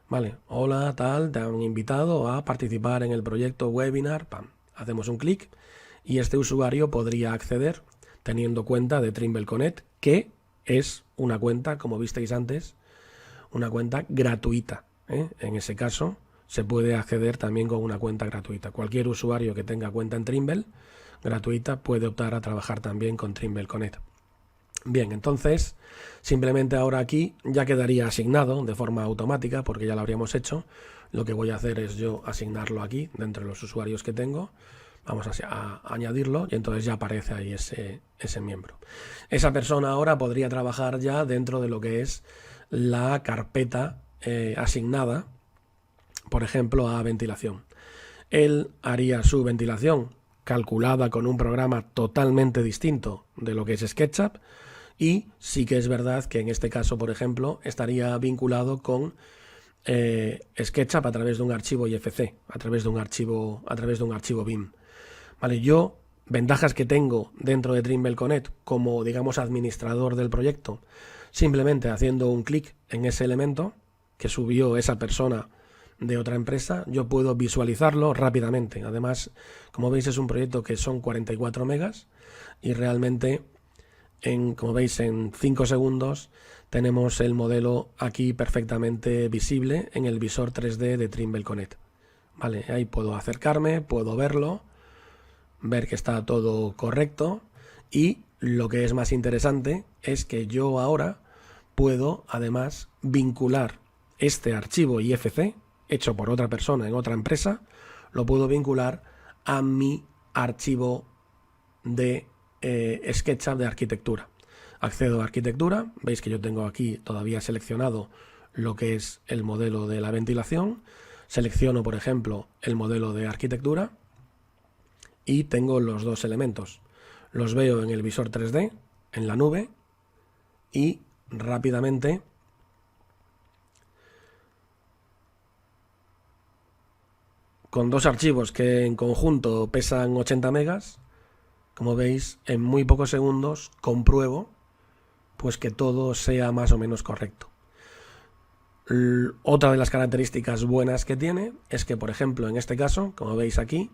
Vale, hola, tal, te han invitado a participar en el proyecto webinar, pam. Hacemos un clic y este usuario podría acceder teniendo cuenta de Trimble Connect, que es una cuenta, como visteis antes, una cuenta gratuita. En ese caso se puede acceder también con una cuenta gratuita. Cualquier usuario que tenga cuenta en Trimble gratuita puede optar a trabajar también con Trimble Connect. Bien, entonces simplemente ahora aquí ya quedaría asignado de forma automática porque ya lo habríamos hecho. Lo que voy a hacer es yo asignarlo aquí dentro de los usuarios que tengo. Vamos a añadirlo y entonces ya aparece ahí ese miembro. Esa persona ahora podría trabajar ya dentro de lo que es la carpeta asignada, por ejemplo, a ventilación. Él haría su ventilación calculada con un programa totalmente distinto de lo que es SketchUp y sí que es verdad que en este caso, por ejemplo, estaría vinculado con SketchUp a través de un archivo IFC, a través de un archivo BIM. Vale, yo, ventajas que tengo dentro de Trimble Connect como, digamos, administrador del proyecto, simplemente haciendo un clic en ese elemento que subió esa persona de otra empresa, yo puedo visualizarlo rápidamente. Además, como veis, es un proyecto que son 44 megas y realmente, como veis, en 5 segundos tenemos el modelo aquí perfectamente visible en el visor 3D de Trimble Connect. Vale, ahí puedo acercarme, puedo verlo, ver que está todo correcto y lo que es más interesante es que yo ahora puedo además vincular este archivo IFC hecho por otra persona en otra empresa, lo puedo vincular a mi archivo de SketchUp de arquitectura. Accedo a arquitectura, veis que yo tengo aquí todavía seleccionado lo que es el modelo de la ventilación, selecciono por ejemplo el modelo de arquitectura y tengo los dos elementos. Los veo en el visor 3D, en la nube y rápidamente con dos archivos que en conjunto pesan 80 megas, como veis, en muy pocos segundos compruebo pues que todo sea más o menos correcto. Otra de las características buenas que tiene es que, por ejemplo, en este caso, como veis aquí,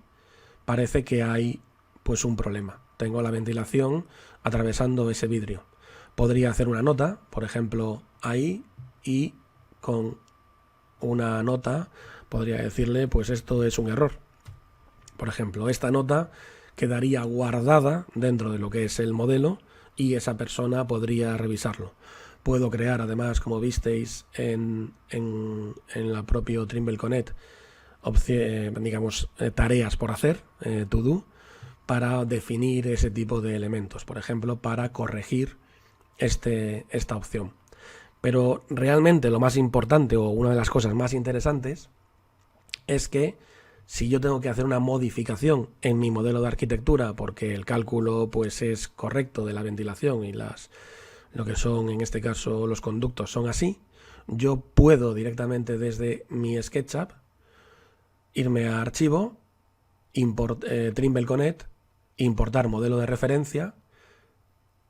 parece que hay pues un problema. Tengo la ventilación atravesando ese vidrio. Podría hacer una nota, por ejemplo, ahí, y con una nota podría decirle, pues esto es un error. Por ejemplo, esta nota quedaría guardada dentro de lo que es el modelo y esa persona podría revisarlo. Puedo crear, además, como visteis en la propio Trimble Connect, digamos, tareas por hacer, to do, para definir ese tipo de elementos. Por ejemplo, para corregir esta opción. Pero realmente lo más importante, o una de las cosas más interesantes, es que si yo tengo que hacer una modificación en mi modelo de arquitectura porque el cálculo pues es correcto de la ventilación y lo que son en este caso los conductos son así, yo puedo directamente desde mi SketchUp irme a archivo, Trimble Connect, importar modelo de referencia,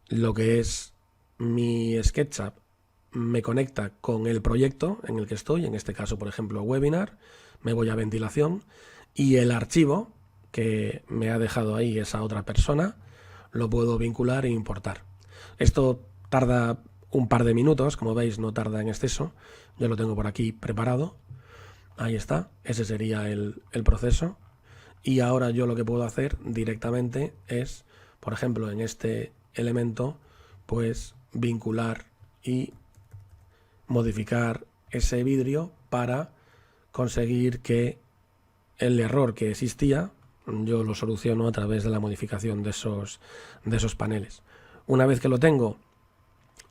lo que es mi SketchUp me conecta con el proyecto en el que estoy, en este caso por ejemplo webinar, me voy a ventilación y el archivo que me ha dejado ahí esa otra persona lo puedo vincular e importar. Esto tarda un par de minutos, como veis no tarda en exceso, yo lo tengo por aquí preparado, ahí está, ese sería el proceso. Y ahora yo lo que puedo hacer directamente es, por ejemplo, en este elemento, pues vincular y modificar ese vidrio para conseguir que el error que existía yo lo soluciono a través de la modificación de esos paneles. Una vez que lo tengo,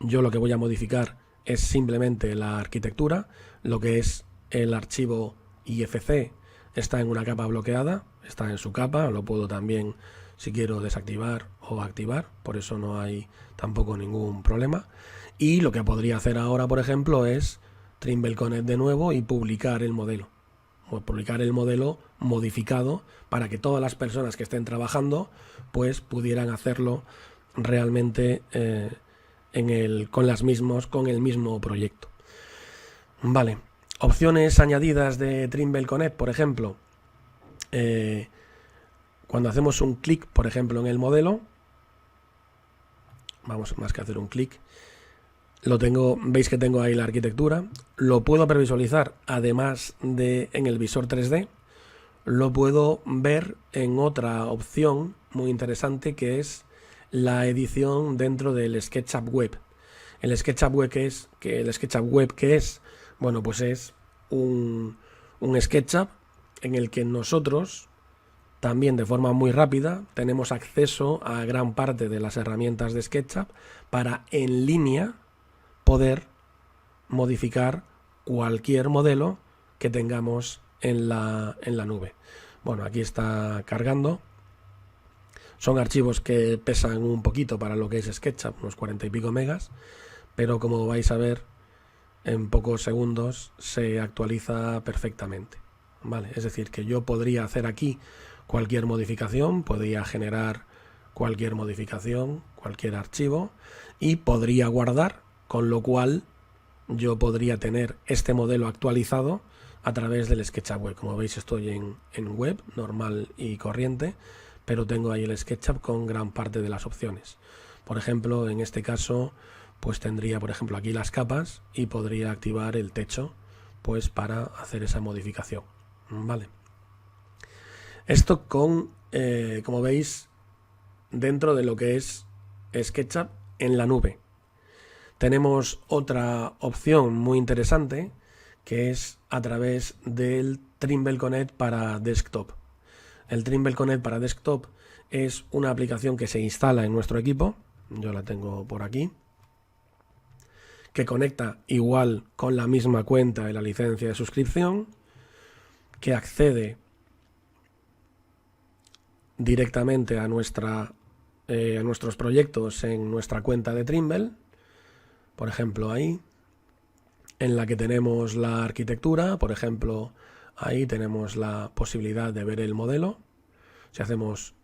yo lo que voy a modificar es simplemente la arquitectura, lo que es el archivo IFC está en una capa bloqueada, está en su capa, lo puedo también si quiero desactivar o activar, por eso no hay tampoco ningún problema. Y lo que podría hacer ahora, por ejemplo, es Trimble Connect de nuevo y publicar el modelo. O publicar el modelo modificado para que todas las personas que estén trabajando pues pudieran hacerlo realmente con el mismo proyecto. Vale. Opciones añadidas de Trimble Connect, por ejemplo, cuando hacemos un clic, por ejemplo, en el modelo, vamos más que hacer un clic, veis que tengo ahí la arquitectura, lo puedo previsualizar además de en el visor 3D, lo puedo ver en otra opción muy interesante que es la edición dentro del SketchUp Web. El SketchUp Web que es, bueno, pues es un SketchUp en el que nosotros también de forma muy rápida tenemos acceso a gran parte de las herramientas de SketchUp para en línea poder modificar cualquier modelo que tengamos en la nube. Bueno, aquí está cargando. Son archivos que pesan un poquito para lo que es SketchUp, unos 40 y pico megas, pero como vais a ver, en pocos segundos se actualiza perfectamente. ¿Vale? Es decir, que yo podría hacer aquí cualquier modificación, podría generar cualquier modificación, cualquier archivo, y podría guardar, con lo cual yo podría tener este modelo actualizado a través del SketchUp Web. Como veis, estoy en web normal y corriente, pero tengo ahí el SketchUp con gran parte de las opciones. Por ejemplo, en este caso, pues tendría, por ejemplo, aquí las capas y podría activar el techo, pues para hacer esa modificación. Vale. Esto como veis, dentro de lo que es SketchUp en la nube. Tenemos otra opción muy interesante que es a través del Trimble Connect para desktop. El Trimble Connect para desktop es una aplicación que se instala en nuestro equipo, yo la tengo por aquí, que conecta igual con la misma cuenta y la licencia de suscripción, que accede directamente a nuestros proyectos en nuestra cuenta de Trimble, por ejemplo ahí, en la que tenemos la arquitectura, por ejemplo ahí tenemos la posibilidad de ver el modelo. Si hacemos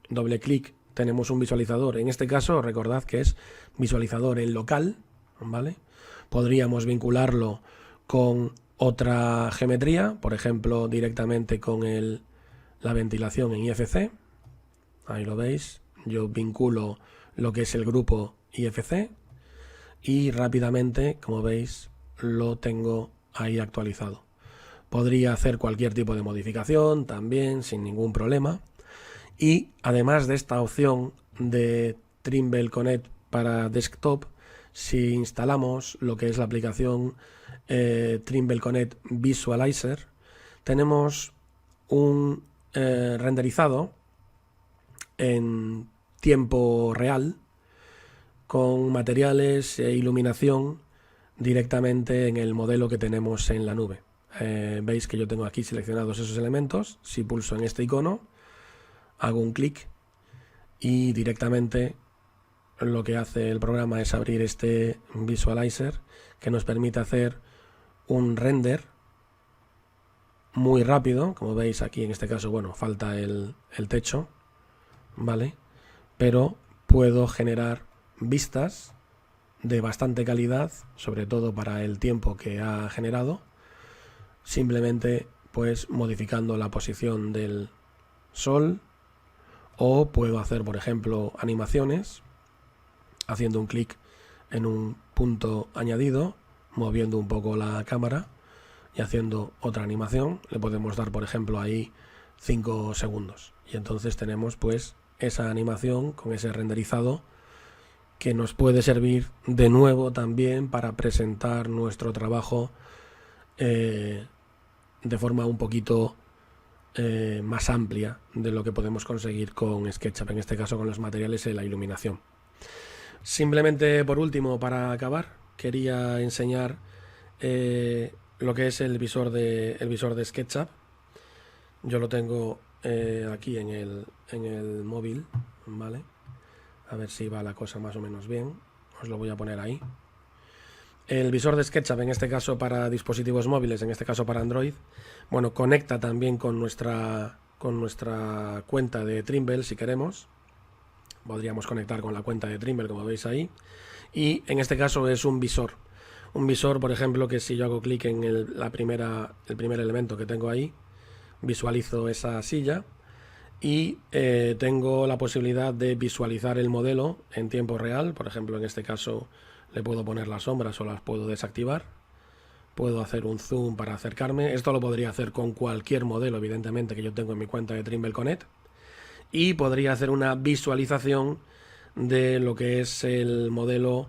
doble clic tenemos un visualizador, en este caso recordad que es visualizador en local, ¿vale? Podríamos vincularlo con otra geometría, por ejemplo, directamente con la ventilación en IFC. Ahí lo veis, yo vinculo lo que es el grupo IFC y rápidamente, como veis, lo tengo ahí actualizado. Podría hacer cualquier tipo de modificación también sin ningún problema. Y además de esta opción de Trimble Connect para desktop, si instalamos lo que es la aplicación Trimble Connect Visualizer, tenemos un renderizado en tiempo real con materiales e iluminación directamente en el modelo que tenemos en la nube. Veis que yo tengo aquí seleccionados esos elementos. Si pulso en este icono, hago un clic y directamente lo que hace el programa es abrir este visualizer que nos permite hacer un render muy rápido. Como veis aquí, en este caso, bueno, falta el techo, ¿vale? Pero puedo generar vistas de bastante calidad, sobre todo para el tiempo que ha generado, simplemente pues modificando la posición del sol, o puedo hacer, por ejemplo, animaciones haciendo un clic en un punto añadido, moviendo un poco la cámara y haciendo otra animación. Le podemos dar, por ejemplo, ahí 5 segundos y entonces tenemos pues esa animación con ese renderizado que nos puede servir de nuevo también para presentar nuestro trabajo de forma un poquito más amplia de lo que podemos conseguir con SketchUp, en este caso con los materiales y la iluminación. Simplemente por último, para acabar, quería enseñar lo que es el visor de SketchUp. Yo lo tengo aquí en el móvil, ¿vale? A ver si va la cosa más o menos bien. Os lo voy a poner ahí. El visor de SketchUp, en este caso para dispositivos móviles, en este caso para Android, bueno, conecta también con nuestra cuenta de Trimble si queremos. Podríamos conectar con la cuenta de Trimble, como veis ahí. Y en este caso es un visor. Un visor, por ejemplo, que si yo hago clic en el primer elemento que tengo ahí, visualizo esa silla y tengo la posibilidad de visualizar el modelo en tiempo real. Por ejemplo, en este caso le puedo poner las sombras o las puedo desactivar. Puedo hacer un zoom para acercarme. Esto lo podría hacer con cualquier modelo, evidentemente, que yo tengo en mi cuenta de Trimble Connect. Y podría hacer una visualización de lo que es el modelo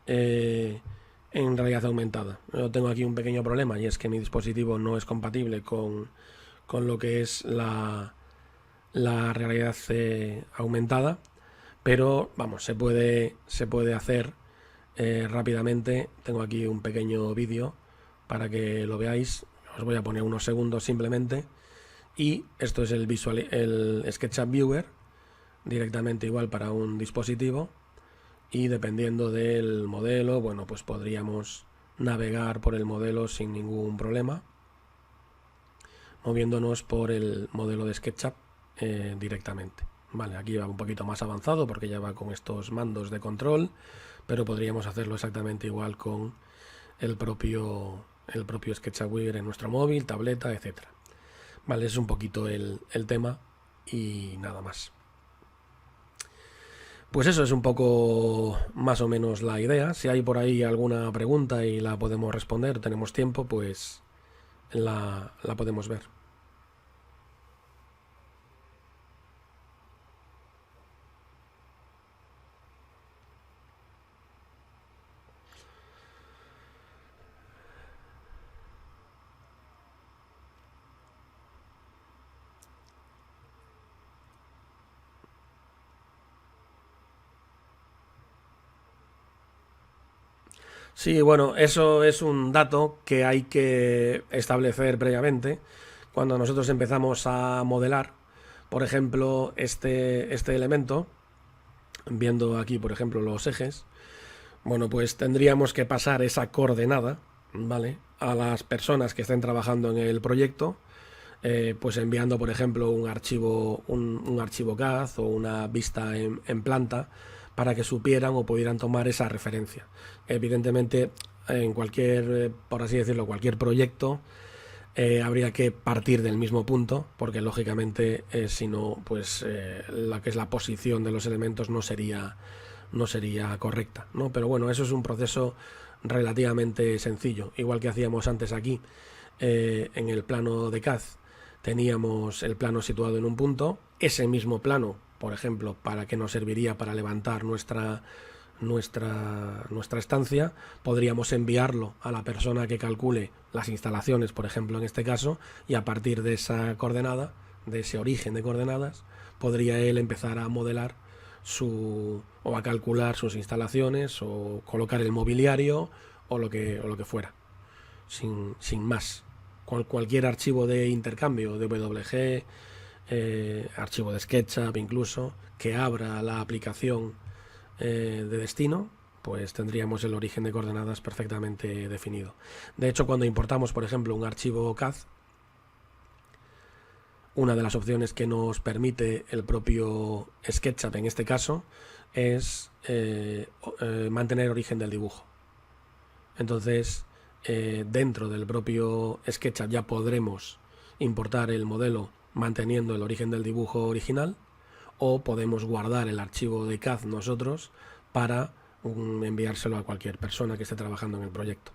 en realidad aumentada. Yo tengo aquí un pequeño problema y es que mi dispositivo no es compatible con lo que es la realidad aumentada, pero vamos, se puede hacer rápidamente. Tengo aquí un pequeño vídeo para que lo veáis. Os voy a poner unos segundos simplemente. Y esto es el SketchUp Viewer, directamente igual para un dispositivo, y dependiendo del modelo, bueno, pues podríamos navegar por el modelo sin ningún problema, moviéndonos por el modelo de SketchUp directamente. Vale, aquí va un poquito más avanzado porque ya va con estos mandos de control, pero podríamos hacerlo exactamente igual con el propio SketchUp Viewer en nuestro móvil, tableta, etcétera. Vale, es un poquito el tema y nada más. Pues eso es un poco más o menos la idea. Si hay por ahí alguna pregunta y la podemos responder, tenemos tiempo, pues la podemos ver. Sí, bueno, eso es un dato que hay que establecer previamente cuando nosotros empezamos a modelar, por ejemplo, este elemento, viendo aquí, por ejemplo, los ejes. Bueno, pues tendríamos que pasar esa coordenada, ¿vale?, a las personas que estén trabajando en el proyecto, pues enviando, por ejemplo, un archivo CAD o una vista en planta para que supieran o pudieran tomar esa referencia. Evidentemente, en cualquier, por así decirlo, cualquier proyecto, habría que partir del mismo punto, porque lógicamente si no, pues la que es la posición de los elementos no sería correcta, ¿no? Pero bueno, eso es un proceso relativamente sencillo, igual que hacíamos antes aquí. En el plano de CAD teníamos el plano situado en un punto, ese mismo plano, por ejemplo, para que nos serviría para levantar nuestra estancia, podríamos enviarlo a la persona que calcule las instalaciones, por ejemplo, en este caso, y a partir de esa coordenada, de ese origen de coordenadas, podría él empezar a modelar o a calcular sus instalaciones o colocar el mobiliario o lo que fuera, sin más. Cualquier archivo de intercambio de WG, archivo de SketchUp incluso, que abra la aplicación de destino, pues tendríamos el origen de coordenadas perfectamente definido. De hecho, cuando importamos, por ejemplo, un archivo CAD, una de las opciones que nos permite el propio SketchUp en este caso es mantener origen del dibujo. Entonces, dentro del propio SketchUp ya podremos importar el modelo manteniendo el origen del dibujo original, o podemos guardar el archivo de CAD nosotros para enviárselo a cualquier persona que esté trabajando en el proyecto.